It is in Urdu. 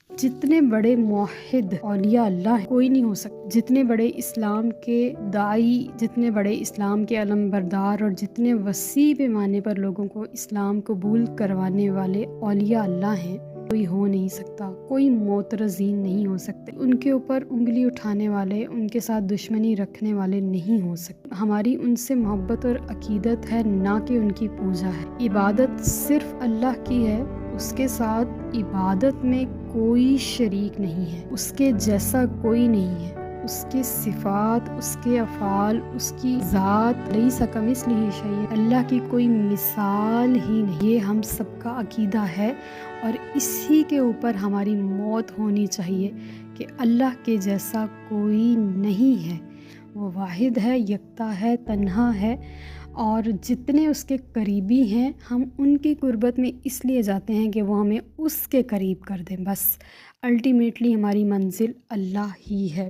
جتنے بڑے موحد اولیاء اللہ ہیں کوئی نہیں ہو سکتا، جتنے بڑے اسلام کے داعی، جتنے بڑے اسلام کے علم بردار اور جتنے وسیع پیمانے پر لوگوں کو اسلام قبول کروانے والے اولیاء اللہ ہیں، کوئی ہو نہیں سکتا، کوئی معترضین نہیں ہو سکتے، ان کے اوپر انگلی اٹھانے والے، ان کے ساتھ دشمنی رکھنے والے نہیں ہو سکتے۔ ہماری ان سے محبت اور عقیدت ہے، نہ کہ ان کی پوجا ہے۔ عبادت صرف اللہ کی ہے، اس کے ساتھ عبادت میں کوئی شریک نہیں ہے، اس کے جیسا کوئی نہیں ہے، اس کے صفات، اس کے افعال، اس کی ذات، لیس کمثلہ شیء، اللہ کی کوئی مثال ہی نہیں۔ یہ ہم سب کا عقیدہ ہے اور اسی کے اوپر ہماری موت ہونی چاہیے کہ اللہ کے جیسا کوئی نہیں ہے، وہ واحد ہے، یکتا ہے، تنہا ہے، اور جتنے اس کے قریبی ہیں ہم ان کی قربت میں اس لیے جاتے ہیں کہ وہ ہمیں اس کے قریب کر دیں، بس الٹیمیٹلی ہماری منزل اللہ ہی ہے۔